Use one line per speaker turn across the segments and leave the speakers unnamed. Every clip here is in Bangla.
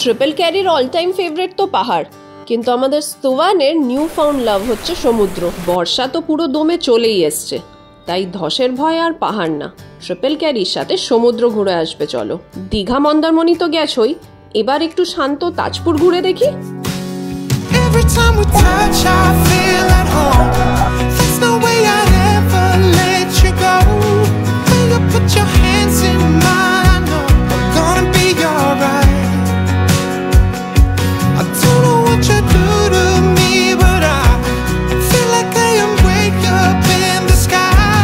ট্রিপল ক্যারির অল টাইম ফেভারিট তো পাহাড়, কিন্তু আমাদের স্তোয়ানের নিউ ফাউন্ড লাভ হচ্ছে সমুদ্র। বর্ষা তো পুরো দমে চলেই এসছে, তাই ধসের ভয় আর পাহাড় না, ট্রিপল ক্যারির সাথে সমুদ্র ঘুরে আসবে চলো। দীঘা মন্দারমণি তো গেছোই, এবার একটু শান্ত তাজপুর ঘুরে দেখি।
Every time we touch, I feel at home. There's no way I'd ever let you go. When you put your hands in mine, I know I'm gonna be alright. I don't know what you do to me, but I feel like I am way up in the sky.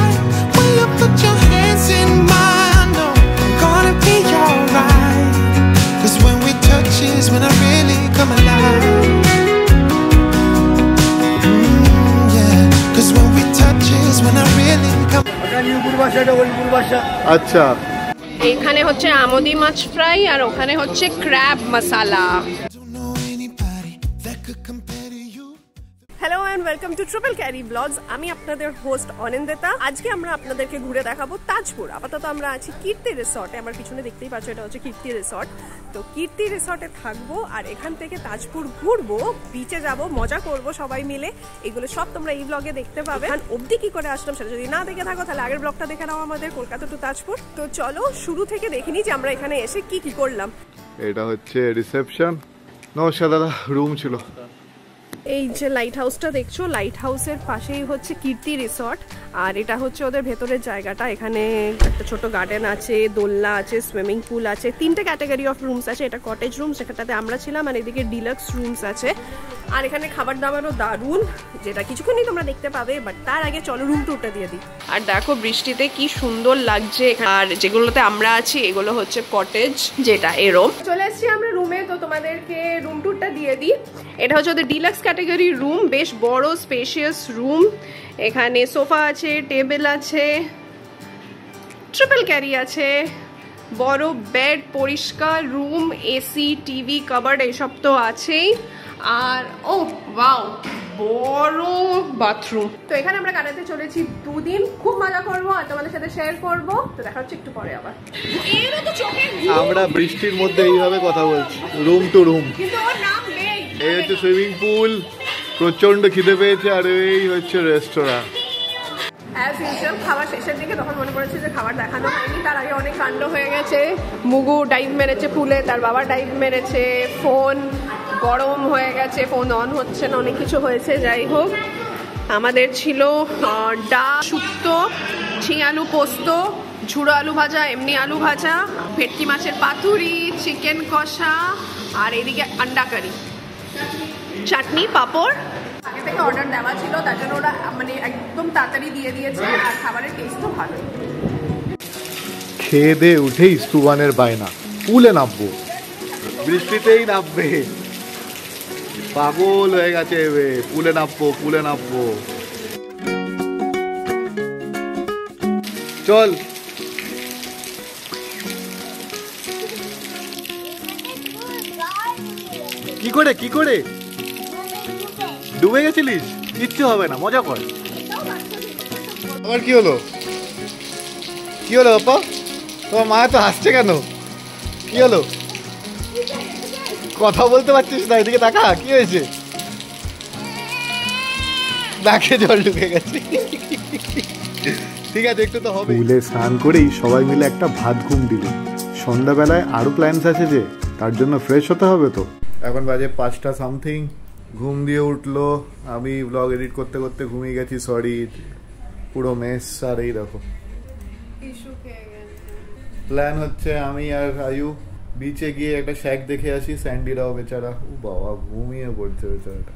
When you put your hands in mine, I know I'm gonna be alright. 'Cause when we touch is when I really come alive.
আচ্ছা,
এখানে হচ্ছে আমোদি মাছ ফ্রাই আর ওখানে হচ্ছে crab masala. Hello and welcome to triple carry blogs. আমি আপনাদের হোস্ট অনিন্দিতা। আজকে আমরা আপনাদেরকে ঘুরে দেখাবো তাজপুর। আপাতত আমরা আছি কীর্তি রিসর্টে। আমার পিছনে দেখতেই পাচ্ছ, এটা হচ্ছে কীর্তি রিসর্ট। তো কীর্তি রিসর্টে থাকবো আর এখান থেকে তাজপুর ঘুরবো, বিচে যাব, মজা করব সবাই মিলে। এগুলো সব তোমরা এই ব্লগে দেখতে পাবে। এখন অবধি কি করে আসলাম সেটা যদি না দেখে থাকো তাহলে আগের ব্লগটা দেখে নাও আমাদের, কলকাতা টু তাজপুর। তো চলো শুরু থেকে দেখে নিই যে আমরা এখানে এসে কি কি করলাম।
এটা হচ্ছে রিসেপশন। নমস্কার দাদা, রুম ছিল।
এই যে লাইট হাউসটা দেখছো, লাইট হাউসের পাশেই হচ্ছে কীর্তি রিসর্ট। আর এটা হচ্ছে ওদের ভেতরের জায়গাটা। এখানে একটা ছোট গার্ডেন আছে, দোলনা আছে, সুইমিং পুল আছে, 3টে ক্যাটাগরি অফ রুমস আছে। এটা কটেজ রুম, সেটাতে আমরা ছিলাম, আর এদিকে ডিলাক্স রুমস আছে। আর এখানে খাবার দাবারও দারুণ, যেটা কিছুক্ষণই তোমরা দেখতে পাবে। বাট তার আগে চলো রুম টুরটা দিয়ে দিই। আর দেখো বৃষ্টিতে কি সুন্দর লাগছে। আর যেগুলোতে আমরা আছি এগুলো হচ্ছে কটেজ, যেটা এরম। চলে এসেছি আমরা রুমে, তো তোমাদেরকে রুম টুরটা দিয়ে দিই। এটা হচ্ছে ওদের ডিলাক্স ক্যাটাগরি রুম, বেশ বড় স্পেশিয়াস রুম। এখানে সোফা আছে, টেবিল আছে, ট্রিপল ক্যারি আছে, বড় বেড, পরিষ্কার রুম, এসি, টিভি, কাবার্ড এইসব তো আছেই। আর ও ওয়াও, বড় বাথরুম। তো এখানে আমরা কাটাতে চলেছি 2 দিন, খুব মজা করবো আর তোমাদের সাথে শেয়ার করবো। তো দেখা হচ্ছে একটু পরে আবার। এরও তো চোখে
আমরা বৃষ্টির মধ্যে এইভাবে কথা বলছি, রুম টু রুম।
কিন্তু ওর নাম নেই।
এই হচ্ছে সুইমিং পুল, প্রচন্ড খিদে পেয়েছে। আর এই হচ্ছে রেস্তোরাঁ।
অ্যাজ ইউজুয়াল খাবার শেষের দিকে তখন মনে পড়েছে যে খাবার দেখানো হয়নি, তার আগে অনেক কাণ্ড হয়ে গেছে। মুগু ডাইভ মেরেছে পুলে, তার বাবা ডাইভ মেরেছে, ফোন গরম হয়ে গেছে, ফোন অন হচ্ছে না, অনেক কিছু হয়েছে। যাই হোক, আমাদের ছিল ডাল, শুক্তো, ঝিঙে আলু পোস্ত, ঝুড়ো আলু ভাজা, এমনি আলু ভাজা, ভেটকি মাছের পাতুরি, চিকেন কষা, আর এদিকে আন্ডা কারি, চাটনি, পাঁপড়। আগে থেকে অর্ডার দেওয়া ছিল, তার জন্য ওরা মানে একদম তাড়াতাড়ি দিয়ে দিয়েছে। আর খাবারের টেস্টও ভালো।
খেয়ে দিয়ে উঠেই স্তোয়ানের বায়না, পুলে নামবো, বৃষ্টিতেই নামবে। পাগল হয়ে গেছে, পুলে নামবো, পুলে নামবো। চল। কি করে কি করে ডুবে গেছিলিস? কিচ্ছু হবে না, মজা কর। আবার কি হলো? কি হলো বাপ্পা? তোমার মা তো হাসছে কেন? কি হলো? কথা বলতে পারছিস না, এদিকে তাকা। কি হয়েছে? নাকে জল ঢুকে গেছে। ঠিক আছে, একটু তো হবে। পুলে স্নান করেই সবাই মিলে একটা ভাত ঘুম দিল। সন্ধ্যাবেলায় আরো প্ল্যানস আছে যে, তার জন্য ফ্রেশ হতে হবে। তো এখন বাজে 5টা সামথিং। ঘুম দিয়ে উঠলো, আমি ব্লগ এডিট করতে করতে ঘুমিয়ে গেছি। সরি, পুরো মেস। আর এই দেখো, প্ল্যান হচ্ছে আমি আর আয়ু বিচে গিয়ে একটা শ্যাক দেখে আসি। স্যান্ডিরাও বেচারা, ও বাবা, ঘুমিয়ে পড়ছে বেচারাটা।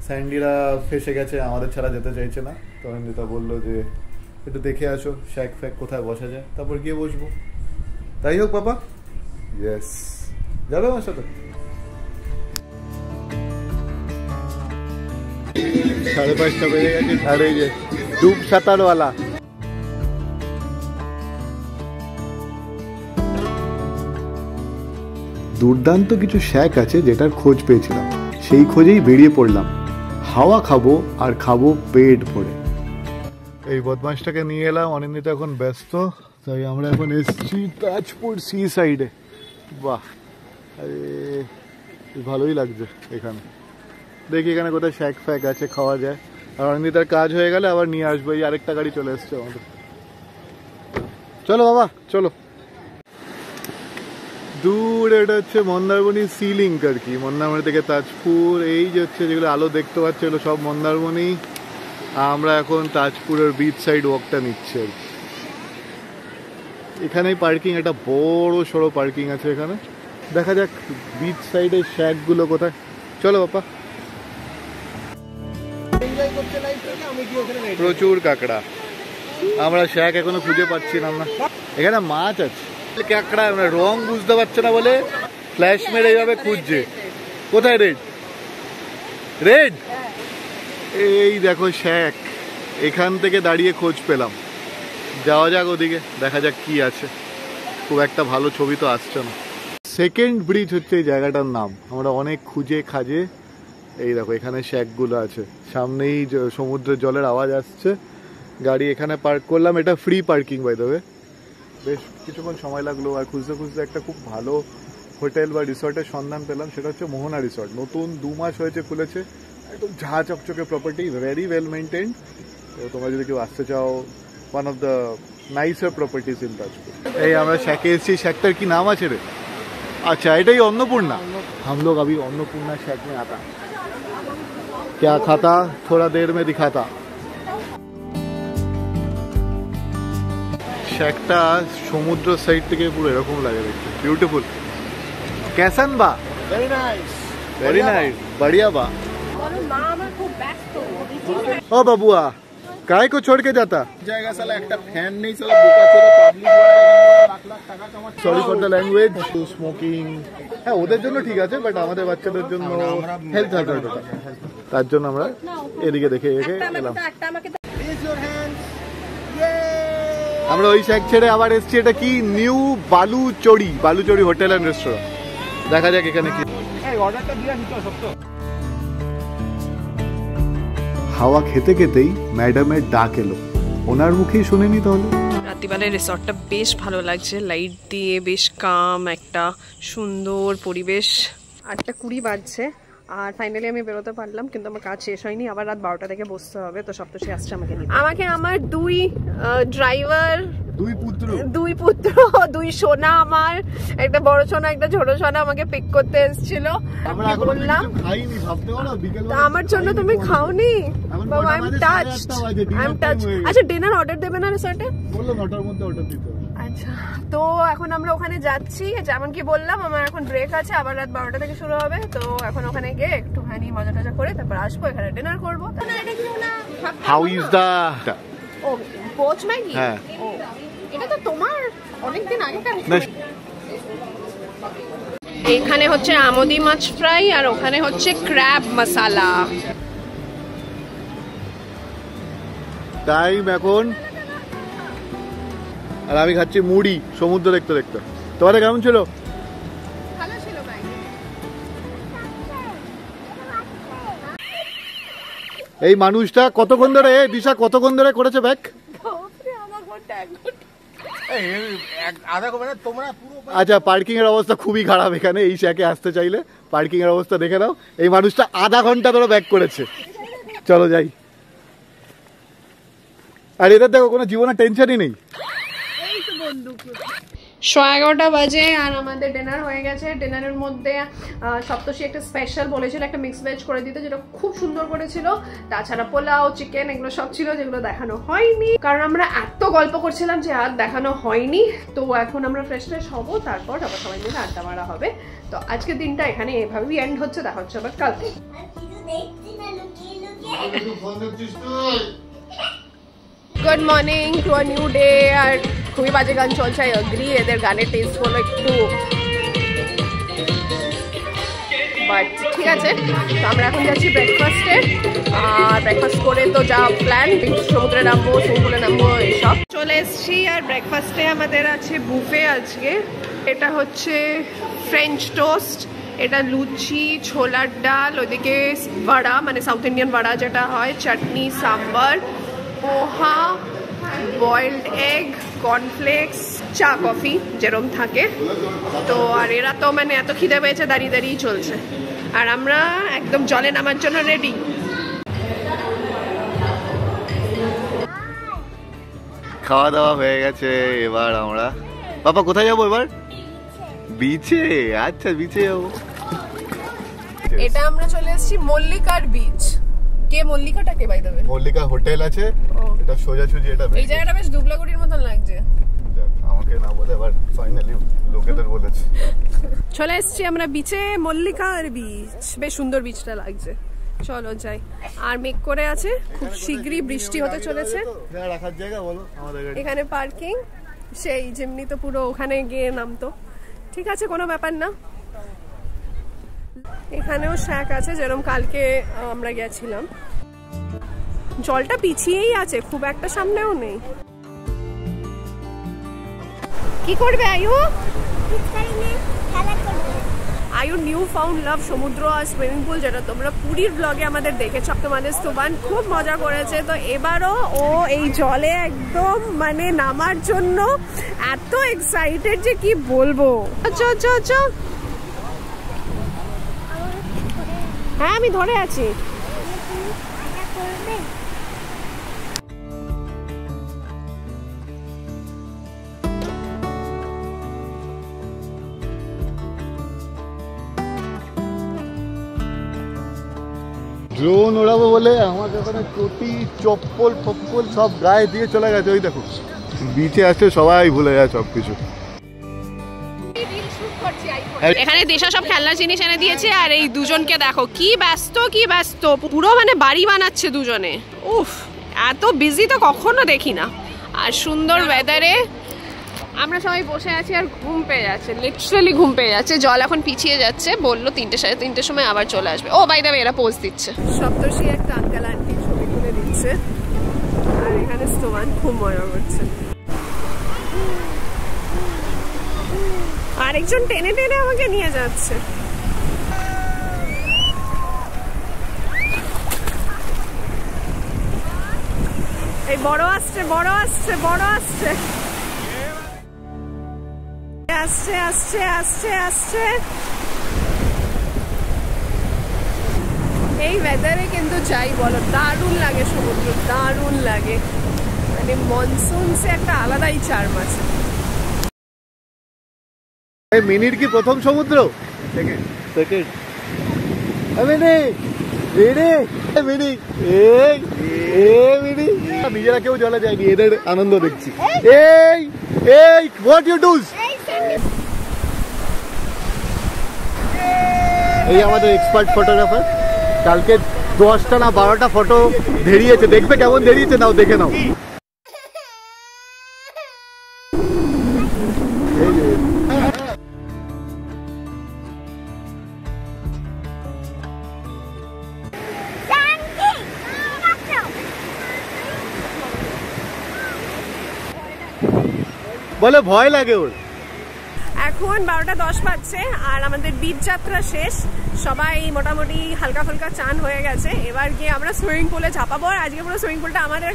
স্যান্ডিরা ফেসে গেছে, আমাদের ছাড়া যেতে চাইছে না। তো অনিন্দিতা বললো যে একটু দেখে আসো শ্যাক ফ্যাক কোথায় বসা যায়, তারপর গিয়ে বসবো। তাই হোক বাবা, ইয়েস, যাবে আমার সাথে? 5:30 বেজে গেছে। আর এই যে ডুব সাঁতারওয়ালা, দুর্দান্ত কিছু শ্যাক আছে যেটার খোঁজ পেয়েছিলাম। সেই খোঁজেই বেরিয়ে পড়লাম। হাওয়া খাবো আর খাবো পেট ভরে। এই বদমাশটাকে নিয়ে এলাম। অনিন্দিতা এখন ব্যস্ত, তাই আমরা এখন এসেছি তাজপুর সি সাইডে। বাহ, আরে ভালোই লাগছে এখানে। দেখি এখানে কোথায় শ্যাক ফ্যাক আছে খাওয়া যায়। আর অনিন্দিতার কাজ হয়ে গেলে আবার নিয়ে আসবো। এই আরেকটা গাড়ি চলে এসছে আমাদের। চলো বাবা চলো। দূর এটা হচ্ছে মন্দারমণি সি লিঙ্ক আর কি, মন্দারমণি থেকে তাজপুর। এই যে হচ্ছে যেগুলো আলো দেখতে পাচ্ছ এগুলো সব মন্দারমণি। আমরা এখন তাজপুরের বিচ সাইড ওয়াকটা নিচ্ছি আর কি। এখানেই পার্কিং, একটা বড় সড়ো পার্কিং আছে এখানে। দেখা যাক বিচ সাইডের শ্যাকগুলো কোথায়। চলো বাবা। প্রচুর কাঁকড়া, আমরা শ্যাক এখনো খুঁজে পাচ্ছি না। আমরা এখানে মাছ আছে, কাঁকড়া আমরা রং বুঝতে পারছে না বলে ফ্ল্যাশ মেরে এইভাবে খুঁজছে। কোথায় রেড? রেড এই দেখো শ্যাক। এখান থেকে দাঁড়িয়ে খোঁজ পেলাম। যাওয়া যাক ওদিকে, দেখা যাক কি আছে। খুব একটা ভালো ছবি তো আসছে না। সেকেন্ড ব্রিজ হচ্ছে এই জায়গাটার নাম। আমরা অনেক খুঁজে খাজে এই দেখো এখানে শ্যাকগুলো আছে। সামনেই সমুদ্রের জলের আওয়াজ আসছে। গাড়ি এখানে পার্ক করলাম। এটা free parking by the way. বেশ কিছুক্ষণ সময় লাগলো। আর খুঁজতে খুঁজতে একটা খুব ভালো হোটেল বা রিসর্টের সন্ধান পেলাম। সেটা হচ্ছে মোহনা রিসর্ট। নতুন 2 মাস হয়েছে খুলেছে। একদম ঝা চকচকে প্রপার্টি, ভেরি ওয়েল মেনটেন্ড। তো তোমরা যদি কেউ আসতে চাও, one of the nicer properties in Tajpur. এই আমরা শ্যাকে এসেছি। শ্যাকটার কি নাম আছে রে? अच्छा এটাই अन्नपूर्णा। हम लोग अभी अन्नपूर्णा शैक में आता, क्या खाता थोड़ा देर में दिखाता। शैकटा সমুদ্র সাইড থেকে পুরো এরকম লাগে দেখতে, বিউটিফুল। कैसन बा? वेरी नाइस, वेरी नाइस, बढ़िया बा। ओ बबुआ काय को छोड़ के जाता जाएगा साला, একটা ফ্যান নেই সালা, বোকা চোদা পাবলিক লাখ লাখ টাকা কামাচ্ছে। Sorry for the language. Smoking হ্যাঁ ওদের জন্য ঠিক আছে, বাট আমাদের বাচ্চাদের জন্য হেলথ হ্যাজার্ড ওটা। তার জন্য আমরা এদিকে দেখে দেখে এলাম। আমরা ওই শ্যাক ছেড়ে আবার এসছি। এটা কি new Baluchari, Baluchari hotel and restaurant. দেখা যাক এখানে কি। অর্ডারটা দিয়ে নিতে সত্য। হাওয়া খেতে খেতেই ম্যাডামের ডাক এলো। ওনার মুখেই শুনেনি তাহলে।
রাত্রিবেলায় রিসর্টটা বেশ ভালো লাগছে, লাইট দিয়ে বেশ কাম একটা সুন্দর পরিবেশ। 8:20 বাজছে আর ফাইনালি আমি বেরোতে পারলাম, কিন্তু আমার কাজ শেষ হয়নি। আবার রাত 12টা থেকে বসতে হবে। তো সপ্তর্ষি আসছে আমাকে নিতে। আমাকে আমার 2 ড্রাইভার, 2 পুত্র, 2 সোনা, আমার একটা বড় সোনা একটা ছোট সোনা আমাকে পিক করতে এসেছিল। আমি বললাম আমার জন্য তুমি খাওনি বাবা। I am touched, I am touched. আচ্ছা ডিনার অর্ডার দেবে না রিসর্টে? বললাম 9টার মধ্যে অর্ডার দিতে। আচ্ছা তো এখন আমরা ওখানে যাচ্ছি। যেমন কি বললাম আমার এখন ব্রেক আছে, আবার রাত 12টা থেকে শুরু হবে। তো এখন ওখানে গিয়ে একটুখানি মজা টজা করে তারপর আসবো, এখানে ডিনার করবো।
How is the
oh poach Maggi? হ্যাঁ এটা তো তোমার অনেকদিন আগেকার। এখানে হচ্ছে আমোদি মাছ ফ্রাই আর ওখানে হচ্ছে ক্র্যাব মশালা।
টাইম এখন, আর আমি খাচ্ছি মুড়ি সমুদ্র দেখতে দেখতে। তোমাদের কেমন ছিল?
ভালো ছিল ভাই।
এই মানুষটা কতক্ষণ ধরে, দিশা কতক্ষণ ধরে করেছে ব্যাক? আচ্ছা পার্কিং এর অবস্থা খুবই খারাপ এখানে। এই শ্যাকে আসতে চাইলে পার্কিং এর অবস্থা দেখে নাও। এই মানুষটা আধা ঘন্টা ধরে ব্যাক করেছে। চলো যাই। আর এদের দেখো কোনো জীবনে টেনশনই নেই।
11:15 বাজে আর আমাদের ডিনার হয়ে গেছে। ডিনারের মধ্যে সপ্তর্ষি একটা স্পেশাল বলেছিল একটা মিক্স ভেজ করে দিতে, যেটা খুব সুন্দর করেছিল। তাছাড়া পোলাও, চিকেন এগুলো সব ছিল, যেগুলো দেখানো হয়নি কারণ আমরা এত গল্প করছিলাম যে আর দেখানো হয়নি। তো এখন আমরা ফ্রেশ হবো, তারপর আবার সবাই মিলে আড্ডা মারা হবে। তো আজকের দিনটা এখানে এভাবেই এন্ড হচ্ছে। দেখা হচ্ছে আবার কালকে। Good morning to a new day. আর খুবই বাজে গান চলছে, আই এগ্রি। এদের গানের টেস্ট হলো একটু, বাট ঠিক আছে। তো আমরা এখন যাচ্ছি ব্রেকফাস্টে। আর ব্রেকফাস্ট করে তো যা প্ল্যান, সমুদ্রে নামবো, সমুদ্রে নামবো, এইসব চলে এসছি। আর ব্রেকফাস্টে আমাদের আছে বুফে আজকে। এটা হচ্ছে ফ্রেঞ্চ টোস্ট, এটা লুচি, ছোলার ডাল, ওইদিকে বড়া মানে সাউথ ইন্ডিয়ান বড়া যেটা হয়, চাটনি, সাম্বার, পোহা, বয়েলড এগ, কর্নফ্লেক্স, চা কফি যেরম থাকে। তো আর এরা তো মানে এত খিদে পেয়েছে দাঁড়িয়ে দাঁড়িয়েই চলছে, আর আমরা একদম জলে নামার জন্য রেডি।
খাওয়া দাওয়া হয়ে গেছে, এবার আমরা বাবা কোথায় যাবো এবার? বিচে। আচ্ছা বিচে যাবো।
এটা আমরা চলে এসেছি মল্লিকার বিচ। কে মল্লিকাটাকে বাই দেবে?
মল্লিকা হোটেল আছে, এটা সোজাসুজি। এটা
এই জায়গাটা বেশ দুবলাগুড়ির মতন লাগছে।
আমাকে না বলে এবার ফাইনালি লোকেদের বলেছে।
চলে এসেছি আমরা বিচে, মল্লিকার বিচ। বেশ সুন্দর বিচটা লাগছে, চলো যাই। আর মেঘ করে আছে, খুব শীঘ্রই বৃষ্টি হতে চলেছে।
রাখার জায়গা বলো আমাদের গাড়ি
এখানে পার্কিং সেই যেমনি তো পুরো ওখানে গিয়ে নামতো, ঠিক আছে কোনো ব্যাপার না। এখানেও শ্যাক আছে যেরকম কালকে আমরা গেছিলাম। জলটা পিছিয়েই আছে, খুব একটা সামনেও নেই। কি করবে আয়ু? আয়ু নিউ ফাউন্ড লাভ সমুদ্র আর সুইমিং পুল, যেটা তোমরা পুরীর ব্লগে আমাদের দেখেছো। তোমাদের স্তোবান খুব মজা করেছে, তো এবারও ও এই জলে একদম মানে নামার জন্য এত এক্সাইটেড যে কি বলবো। হ্যাঁ আমি ধরে আছি।
ড্রোন ওড়াবো বলে আমাদের ওখানে চটি চপ্পল ফপ্পল সব গায়ে দিয়ে চলে গেছে। ওই দেখো বিচে আসছে সবাই ভুলে যায় সবকিছু।
এখানে দেশা সব খেলনার জিনিস এনে দিয়েছে, আর এই দুজনকে দেখো কি ব্যস্ত, পুরো মানে বাড়ি বানাচ্ছে দুজনে। উফ, এত বিজি তো কখনো দেখি না। আর সুন্দর ওয়েদারে আমরা সবাই বসে আছি আর ঘুম পেয়ে যাচ্ছে, লিটারালি ঘুম পেয়ে যাচ্ছে। জল এখন পিছিয়ে যাচ্ছে, বললো 3টে সাড়ে 3টের সময় আবার চলে আসবে। ও বাই দ্য ওয়ে এরা পোজ দিচ্ছে। সপ্তর্ষি একটা আঙ্কেল আন্টি ছবি তুলে দিচ্ছে, আর এখানে স্তোবান খুব মজা করছে। আরেকজন টেনে টেনে আমাকে নিয়ে যাচ্ছে। এই বড় আসছে আসছে। এই ওয়েদারে কিন্তু যাই বলো দারুণ লাগে সমুদ্র, দারুণ লাগে। মানে মনসুনসে একটা আলাদাই চার্ম আছে।
মিনিট কি প্রথম সমুদ্র? সেকেন্ড। নিজেরা কেউ জলে যায়নি, এদের আনন্দ দেখছি। What you does? এই আমাদের এক্সপার্ট ফটোগ্রাফার কালকে 10টা না 12টা ফটো ধেড়িয়েছে। দেখবে কেমন ধেড়িয়েছে, নাও দেখে নাও। বলে ভয় লাগে ওর।
এখন 12টা 10 বাজছে আর আমাদের বিচ যাত্রা শেষ। সবাই মোটামুটি হালকা ফুলকা চান হয়ে গেছে। এবার গিয়ে আমরা সুইমিং পুলে ঝাঁপাবো, আর আজকে পুরো সুইমিং পুলটা আমাদের।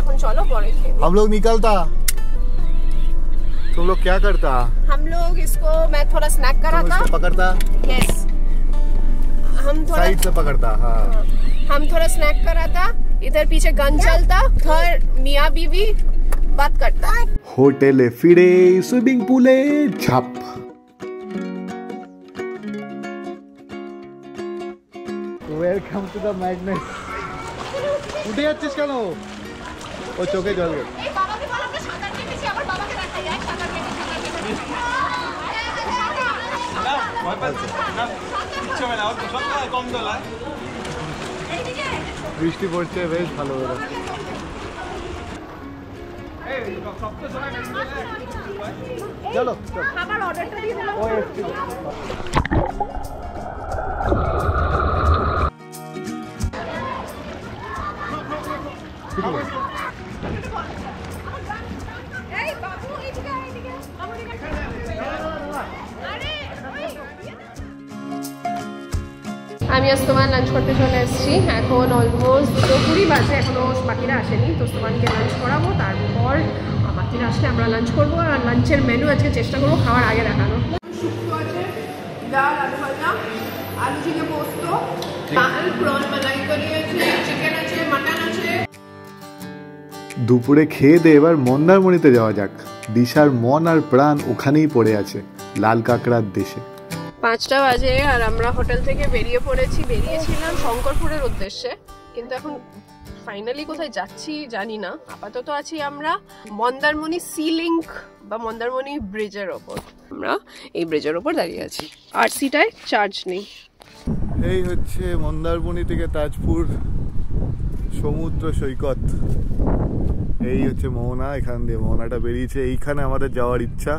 এখন চলো পরে
हम लोग निकलता, तुम लोग क्या करता?
हम लोग इसको मैं थोड़ा स्नैक कर रहा था,
पकड़ता।
यस हम थोड़ा
साइड से पकड़ता। हाँ
हम थोड़ा स्नैक कर रहा था, इधर पीछे गन चलता, थर मियाँ बीवी बात करता।
হোটেলে ফিরে সুইমিং পুলে ঝাঁপ। Welcome to the madness. উঠে যাচ্ছিস কেন? ও চোখে জল গেল। বৃষ্টি পড়ছে, বেশ ভালো ওরা। চলো
খাবার অর্ডারটা দিয়ে দিলাম। আমি তোমান লাঞ্চ করতে চলে এসেছি। এখন অলমোস্ট 2:20 বাজে, এখনও বাকিরা আসেনি। তো তোমানকে লাঞ্চ করাবো, তারপর বাকিরা আসলে আমরা লাঞ্চ করবো। আর লাঞ্চের মেনু আজকে চেষ্টা করবো খাওয়ার আগে দেখানো। শুক্তো আছে, ডাল, আলু ভাজা, আলু ঝিঙে পোস্ত, ডাল, প্রন মালাইকারি আছে, চিকেন আছে, মাটন আছে।
দুপুরে খেয়ে দিয়ে এবার মন্দারমণিতে যাওয়া যাক। দিশার মন আর প্রাণ ওখানেই পড়ে আছে, লাল কাঁকড়ার দেশে।
5টা বাজে আর আমরা হোটেল থেকে বেরিয়েছিলাম শঙ্করপুরের উদ্দেশ্যে, কিন্তু এখন ফাইনালি কোথায় যাচ্ছি জানি না। আপাতত আছি আমরা মন্দারমণি সি লিঙ্ক বা মন্দারমণি ব্রিজের ওপর। আমরা এই ব্রিজের ওপর দাঁড়িয়ে আছি, আরসিটায় চার্জ নেই।
এই হচ্ছে মন্দারমণি থেকে তাজপুর সমুদ্র সৈকত। এই হচ্ছে মোহনা, এখান দিয়ে মোহনাটা বেরিয়েছে। এইখানে আমাদের যাওয়ার ইচ্ছা।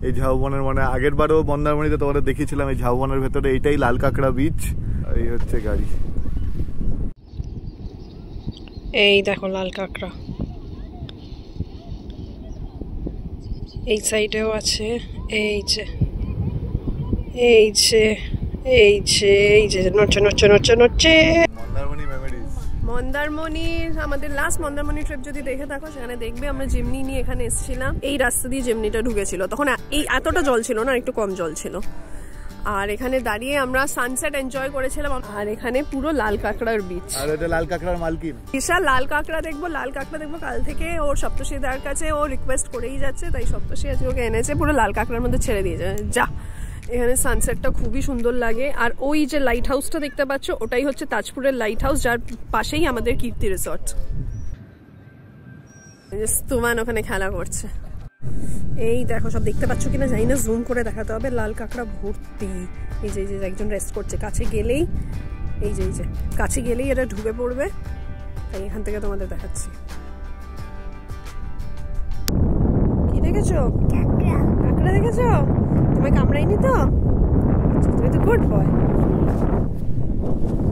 এই ঝাউবনের মানে আগের বারও মন্দারমণিতে তোমাদের দেখিয়েছিলাম, এই ঝাউবনের ভেতরে এইটাই লাল কাঁকড়া বিচ। এই হচ্ছে গাড়ি।
এই দেখো লাল কাঁকড়া, এই সাইডেও আছে। এই যে এই যে এই যে এই যে নড়ছে নড়ছে নড়ছে নড়ছে।
মন্দারমণি মেমোরিজ।
মন্দারমণির আমাদের লাস্ট মন্দারমণি ট্রিপ যদি দেখে থাকো, সেখানে দেখবে আমরা যেমনি নিয়ে এখানে এসেছিলাম। এই রাস্তা দিয়ে যেমনিটা ঢুকেছিল, তখন এই এতটা জল ছিল না, একটু কম জল ছিল। আর এখানে দাঁড়িয়ে আমরা সানসেট এনজয় করেছিলাম। আর এখানে পুরো লাল কাঁকড়ার বিচ।
আর এটা লাল কাঁকড়ার মালকিন
বিশাল লাল কাঁকড়া দেখবো, লাল কাঁকড়া দেখবো। কাল থেকে ওর সপ্তর্ষিদার কাছে ও রিকোয়েস্ট করেই যাচ্ছে, তাই সপ্তর্ষি আজকে ওকে এনেছে, পুরো লাল কাঁকড়ার মধ্যে ছেড়ে দিয়েছে। যা, এখানে সানসেটটা খুবই সুন্দর লাগে। আর ওই যে লাইট হাউসটা দেখতে পাচ্ছ, ওটাই হচ্ছে তাজপুরের লাইট হাউস, যার পাশেই আমাদের কীর্তি রিসর্ট। তুমান ওখানে খেলা করছে। এই দেখো, সব দেখতে পাচ্ছ কিনা জানি না, জুম করে দেখাতে হবে। লাল কাঁকড়া ভর্তি। এই যে একজন রেস্ট করছে, কাছে গেলেই এই যে কাছে গেলেই এটা ঢুকে পড়বে, তাই এখান থেকে তোমাদের দেখাচ্ছি। কি দেখেছো? কাঁকড়া দেখেছো? তোমায় কামড়াইনি তো? তুমি তো গুড বয়।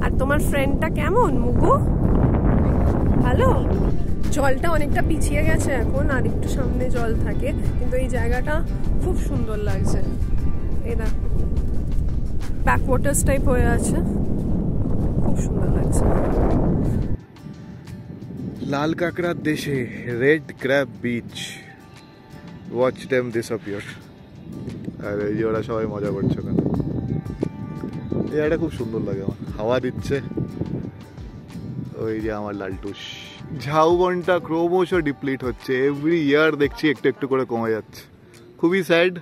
আর তোমার ফ্রেন্ডটা কেমন মুগু? ভালো? জলটা অনেকটা পিছিয়ে গেছে এখন, আর একটু সামনে জল থাকে, কিন্তু এই জায়গাটা খুব সুন্দর লাগছে। এই দেখো, ব্যাকওয়াটার্স টাইপ হয়ে আছে, খুব সুন্দর লাগছে।
লাল কাঁকড়ার দেশে, red crab beach, watch them disappear. আর এই যে ওরা সবাই মজা করছে ওখানে। এই জায়গাটা খুব সুন্দর লাগে আমার, হাওয়া দিচ্ছে। ওই যে আমার লালটুস। ঝাউবনটা ক্রমশ ডিপ্লিট হচ্ছে, এভরি ইয়ার দেখছি একটু একটু করে কমে যাচ্ছে। খুবই স্যাড,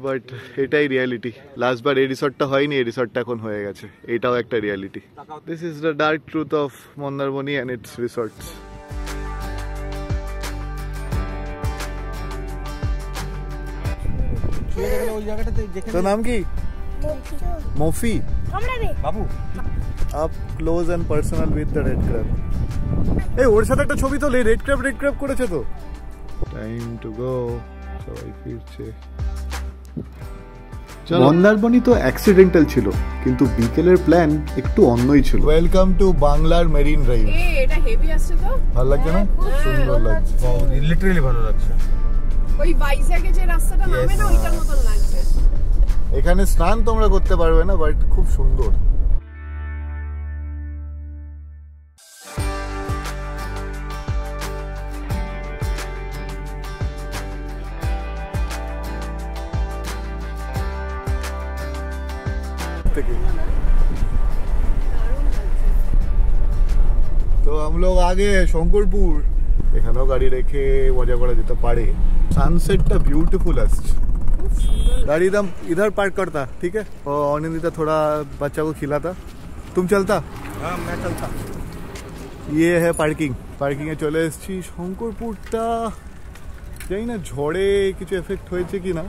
বাট এটাই রিয়ালিটি। লাস্টবার এই রিসর্টটা হয়নি, এই রিসর্টটা এখন হয়ে গেছে, এটাও একটা reality. This is the dark truth of Mandarmani and its resorts. তোর নাম কি? মফি। বাবু, up close and personal with the red crab. এই ওর সাথে একটা ছবি তোলে, রেড ক্র্যাব করেছে তো। টাইম টু গো, সবাই ফিরছে। মন্দারমণি তো অ্যাক্সিডেন্টাল ছিল, কিন্তু বিকেলের প্ল্যান একটু অন্যই ছিল। ওয়েলকাম টু বাংলার মেরিন ড্রাইভ।
এটা হেভি আসছে তো,
ভালো লাগছে না? সুন্দর লাগছে,
লিটারালি ভালো লাগছে।
ওই ভাইজ্যাগে যে রাস্তাটা নামে না, ওইটার মতন লাগছে।
এখানে স্নান তোমরা করতে পারবে না, বাট খুব সুন্দর। तो हम लोग आगे शंकरपुर, এখানেও গাড়ি রেখে মজা করা যেতে পারে। सनसेटটা ब्यूटीफुल আসছে। गाड़ी एकदम इधर पार्क करता, ठीक है? और अनिंदिता थोड़ा बच्चा को खिलाता, तुम चलता?
हाँ मैं चलता।
ये है पार्किंग, पार्किंगे চলে এসেছি। শঙ্করপুরটা জানি না ঝড়ে কিছু এফেক্ট হয়েছে কিনা,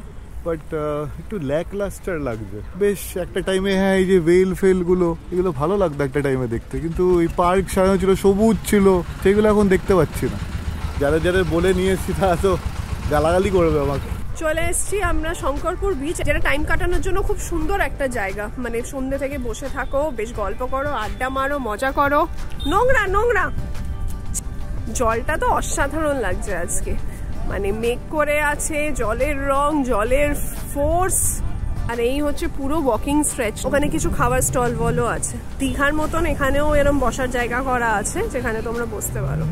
বাট একটু ল্যাকলাস্টার লাগছে। বেশ একটা টাইমে, হ্যাঁ এই যে ফেলগুলো এগুলো ভালো লাগতো একটা টাইমে দেখতে, কিন্তু এই পার্ক সাজানো ছিল, সবুজ ছিল, সেগুলো এখন দেখতে পাচ্ছি না। যাদের বলে নিয়ে এসেছি তারা তো গালাগালি করবে আমাকে।
চলে এসেছি আমরা শঙ্করপুর বিচ, যেটা টাইম কাটানোর জন্য খুব সুন্দর একটা জায়গা। মানে সন্ধ্যে থেকে বসে থাকো, বেশ গল্প করো, আড্ডা মারো, মজা করো। নোংরা জলটা তো অসাধারণ লাগছে আজকে, মানে মেঘ করে আছে, জলের রং, জলের ফোর্স আর এই হচ্ছে পুরো ওয়াকিং স্ট্রেচ, ওখানে কিছু খাবার স্টল বলো আছে। দীঘার মতন এখানেও এরকম বসার জায়গা করা আছে যেখানে তোমরা বসতে পারো।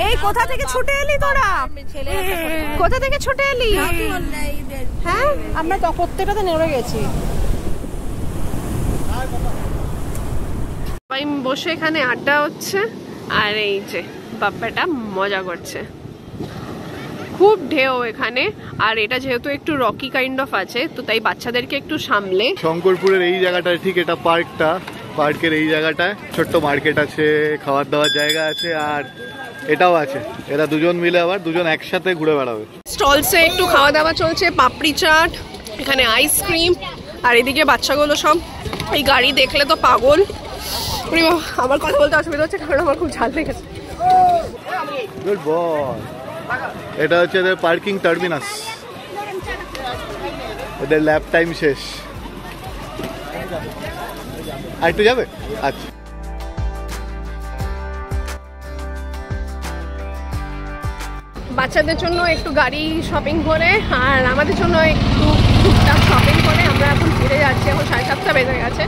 এই কোথা থেকে ছুটে এলি তোরা? কোথা থেকে ছুটে এলি? হ্যাঁ আমরা তো প্রত্যেকটাতে নেমে গেছি। বসে এখানে আড্ডা হচ্ছে আর এই যে বাপ্পাটা মজা করছে। খুব ঢেউ এখানে, আর এটা যেহেতু একটু রকি কাইন্ড অফ আছে তো তাই বাচ্চাদেরকে একটু সামলে।
শঙ্করপুরের এই জায়গাটায় ঠিক এটা পার্কটা, পার্কের এই জায়গাটায় ছোট্ট মার্কেট আছে, খাওয়ার দাওয়ার জায়গা আছে, আর এটাও আছে। এরা দুজন মিলে আবার দুজন একসাথে ঘুরে বেড়াবে।
স্টলসে একটু খাওয়া দাওয়া চলছে, পাপড়ি চাট, এখানে আইসক্রিম, আর এদিকে বাচ্চাগুলো সব এই গাড়ি দেখলে তো পাগল। আমার কথা বলতে অসুবিধা হচ্ছে কারণ আমার খুব ঝাল লেগেছে।
Good boy. এটা হচ্ছে এদের পার্কিং টার্মিনাস, এদের ল্যাব টাইম শেষ। আর একটু যাবে? আচ্ছা
বাচ্চাদের জন্য একটু গাড়ি শপিং করে আর আমাদের জন্য একটু টুকটাক শপিং করে আমরা এখন ফিরে যাচ্ছি। এখন 7:30 বেজে গেছে,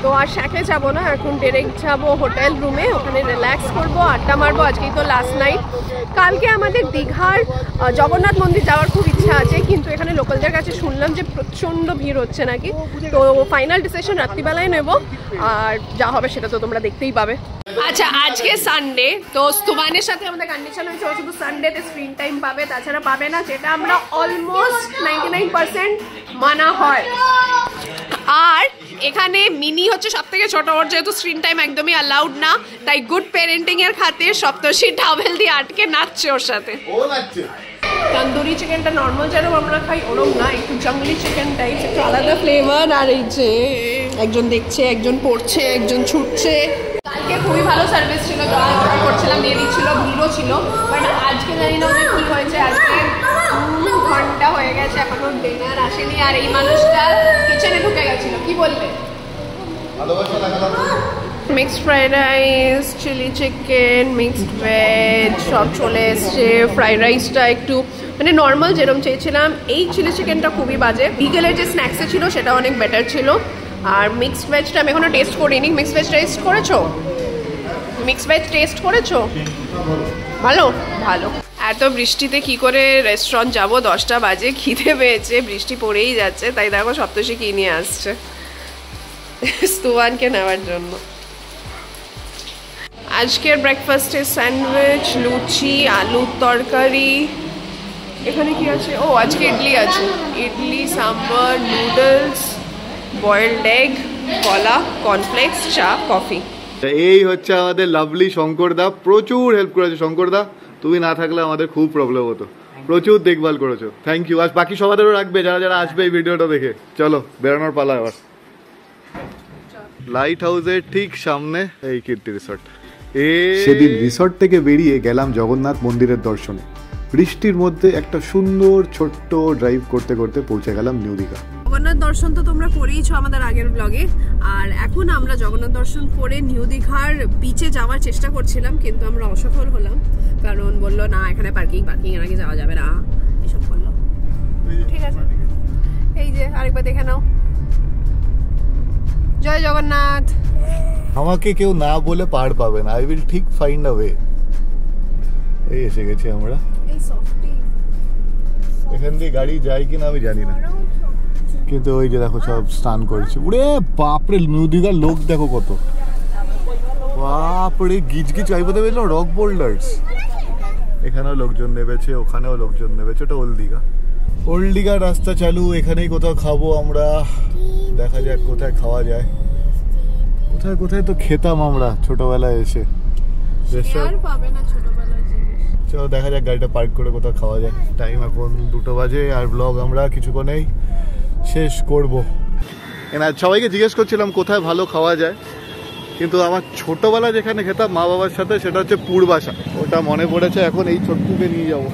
তো আর শ্যাকে যাবো না, এখন ডিরেক্ট যাবো হোটেল রুমে, ওখানে রিল্যাক্স করবো, আড্ডা মারবো। আজকেই তো লাস্ট নাইট। কালকে আমাদের দীঘার জগন্নাথ মন্দির যাওয়ার খুব ইচ্ছা আছে, কিন্তু এখানে লোকালদের কাছে শুনলাম যে প্রচণ্ড ভিড় হচ্ছে নাকি, তো ফাইনাল ডিসিশন রাত্রিবেলায় নেব, আর যা হবে সেটা তো তোমরা দেখতেই পাবে। আচ্ছা আজকে সানডে, তো স্তুবানের সাথে আমাদের কন্ডিশন হয়েছে ও শুধু সানডেতে স্ক্রিন টাইম পাবে, তাছাড়া পাবে না, যেটা আমরা অলমোস্ট 99% মানা হয়। আর এখানে মিনি হচ্ছে সব থেকে ছোট, ওর যেহেতু স্ক্রিন টাইম একদমই অ্যালাউড না, তাই গুড প্যারেন্টিং এর খাতির সপ্তর্ষি টাওয়েল দিয়ে আটকে নাচছে ওর সাথে। তন্দুরি চিকেনটা নর্মাল যেরকম আমরা খাই ওরকম না, একটু জঙ্গলি চিকেন টাইপ, একটু আলাদা ফ্লেভার। আর এই যে একজন দেখছে, একজন পড়ছে, একজন ছুটছে। কালকে খুবই ভালো সার্ভিস ছিল, জল করছিলাম, দিয়ে দিচ্ছিল, ভিড়ও ছিল। বাট আজকে জানি না ওদের কি হয়েছে, আজকে 2 ঘন্টা হয়ে গেছে এখনো ডিনার আসেনি, আর এই মানুষটা কিচেনে ঢুকে গেছিল। কি বলবে? Mixed fried rice, chilli chicken, mixed veg সব চলে এসছে। ফ্রাইড রাইসটা একটু মানে নর্মাল যেরকম চেয়েছিলাম। এই চিলি চিকেনটা খুবই বাজে। বিকেলের যে স্ন্যাক্সে ছিল সেটা অনেক বেটার ছিল। আর মিক্সড ভেজটা আমি এখনো টেস্ট করিনি। মিক্সড ভেজ টেস্ট করেছো? মিক্সড ভেজ টেস্ট করেছো? ভালো ভালো। এত বৃষ্টিতে কি করে রেস্টুরেন্ট যাব? 10টা বাজে, খিদে পেয়েছে, বৃষ্টি পড়েই যাচ্ছে, তাই দেখো সপ্তর্ষি কি নিয়ে আসছে স্তুবানকে নেওয়ার জন্য। আজকের ব্রেকফাস্টে স্যান্ডউইচ, লুচি, আলুর তরকারি। এখানে কি আছে? ও আজকে ইডলি আছে, idli, sambar, noodles, boiled egg, কলা, কর্নফ্লেক্স, চা, কফি।
এই হচ্ছে আমাদের লাভলি শঙ্করদা, প্রচুর হেল্প করেছে। শঙ্করদা তুমি না থাকলে আমাদের খুব প্রবলেম হতো, প্রচুর দেখভাল করেছো, থ্যাংক ইউ। আর বাকি সবাদেরও রাখবে যারা যারা আসবে এই ভিডিওটা দেখে। চলো বেরোনোর পালা এবার। লাইট হাউসের ঠিক সামনে এই কীর্তি রিসর্ট। সেদিন রিসর্ট থেকে বেরিয়ে গেলাম জগন্নাথ মন্দিরের দর্শনে। বৃষ্টির মধ্যে একটা সুন্দর ছোট্ট ড্রাইভ করতে করতে পৌঁছে গেলাম নিউ দীঘা।
জগন্নাথ দর্শন তো তোমরা করেইছো আমাদের আগের ব্লগে, আর এখন আমরা জগন্নাথ দর্শন করে নিউ দীঘার বিচে যাওয়ার চেষ্টা করছিলাম, কিন্তু আমরা অসফল হলাম, কারণ বললো না এখানে পার্কিং এর আগে যাওয়া যাবে না, এসব করলো। ঠিক আছে, এই যে আরেকবার দেখে নাও। জয় জগন্নাথ।
আমাকে কেউ না বলে পার পাবে না, আই উইল ঠিক ফাইন্ড আ ওয়ে। এই এসে গেছি আমরা। এখান দিয়ে গাড়ি যায় কিনা আমি জানি না, কিন্তু ওই যে দেখো সব স্নান করছে। উড়ে বাপরে, নিউ দীঘার লোক দেখো কত, বাপরে গিজ গিজ আইবতে বেরলো রক বোল্ডার্স। এখানেও লোকজন নেমেছে, ওখানেও লোকজন নেমেছে। ওটা ওল্ড দীঘা। ওল্ড দীঘার রাস্তা চালু, এখানেই কোথাও খাবো আমরা, দেখা যাক কোথায় খাওয়া যায়। কোথায় কোথায় তো খেতাম আমরা ছোটবেলায় এসে, চলো দেখা যাক গাড়িটা পার্ক করে কোথাও খাওয়া যায়। টাইম এখন 2টো বাজে, আর ব্লগ আমরা কিছুক্ষণেই শেষ করব। সবাইকে জিজ্ঞেস করছিলাম কোথায় ভালো খাওয়া যায়, কিন্তু আমার ছোটবেলা যেখানে খেতাম মা বাবার সাথে, সেটা হচ্ছে পূর্বাশা। ওটা মনে পড়েছে, এখন এই ছোট্টুকে নিয়ে যাব।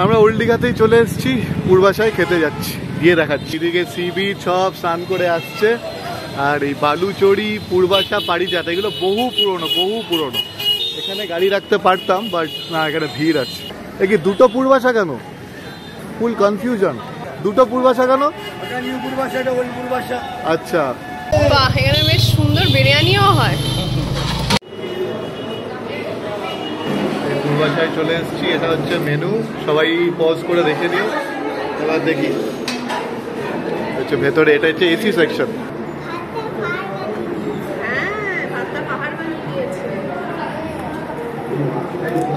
আমরা ওল্ড দীঘাতেই চলে এসেছি, পূর্বাশায় খেতে যাচ্ছি। গিয়ে দেখাচ্ছি। এদিকে সি বিচ সব স্নান করে আসছে, আর এই বালুচড়ি, পূর্বাশা, পারিজাত এগুলো বহু পুরনো। এখানে গাড়ি রাখতে পারতাম, বাট না, এখানে ভিড় আছে। এ কি দুটো পূর্বাশা কেন? ফুল কনফিউশন। দুটো পূর্বাশা কেন? আচ্ছা,
বাহ, এখানে বেশ সুন্দর বিরিয়ানিও হয়।
পূর্বাশায় চলে এসেছি, এটা হচ্ছে মেনু, সবাই পজ করে দেখে নিও। এবার দেখি হচ্ছে ভেতরে, এটা হচ্ছে এসি সেকশন।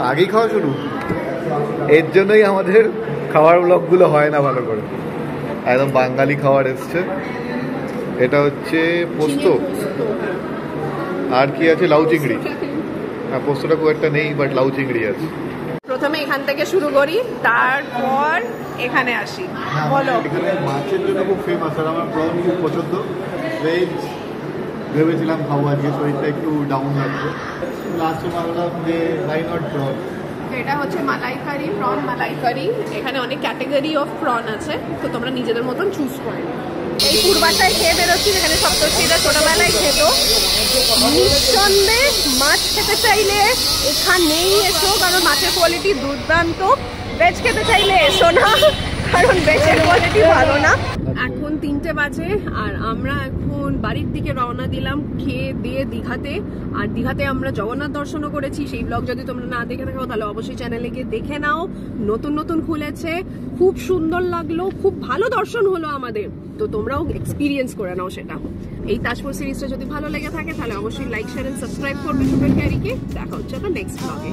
আগেই খাওয়া শুরু, এর জন্যই আমাদের খাওয়ার ব্লগগুলো হয় না ভালো করে। একদম বাঙালি খাবার এসছে। এটা হচ্ছে পোস্ত, আর কি আছে, লাউ চিংড়ি। হ্যাঁ, পোস্তটা খুব একটা নেই, বাট লাউ চিংড়ি আছে।
প্রথমে এখান থেকে শুরু করি, তারপর এখানে আসি। বলো।
এখানে মাছের জন্য খুব ফেমাস, আর আমার প্রন খুব পছন্দ। ভেজ ভেবেছিলাম খাবো, আজকে শরীরটা একটু ডাউন লাগছে। লাস্টে ভাবলাম যে ওয়াই নট প্রন।
এটা হচ্ছে মালাইকারি, প্রন মালাইকারি। এখানে অনেক ক্যাটাগরি অফ প্রন আছে, তো তোমরা নিজেদের মতন চুজ করে। এই পূর্বাশায় খেয়ে বেরোচ্ছি, যেখানে সপ্তর্ষিরা ছোটবেলায় খেত। নিঃসন্দেহে মাছ খেতে চাইলে এখানেই এসো, কারণ মাছের কোয়ালিটি দুর্দান্ত। ভেজ খেতে চাইলে এসো না, কারণ ভেজের কোয়ালিটি ভালো না। এখন 3টে বাজে, আর আমরা এখন বাড়ির দিকে রওনা দিলাম খেয়ে দিয়ে দীঘাতে। আর দীঘাতে আমরা জগন্নাথ দর্শনও করেছি, সেই ব্লগ যদি তোমরা না দেখে থাকো তাহলে অবশ্যই চ্যানেলে গিয়ে দেখে নাও। নতুন খুলেছে, খুব সুন্দর লাগলো, খুব ভালো দর্শন হলো আমাদের। তো তোমরাও এক্সপিরিয়েন্স করে নাও সেটা। এই তাজপুর সিরিজটা যদি ভালো লেগে থাকে তাহলে অবশ্যই লাইক, শেয়ার এন্ড সাবস্ক্রাইব করবে সুপার ক্যারিকে। দেখা হচ্ছে নেক্সট ব্লগে।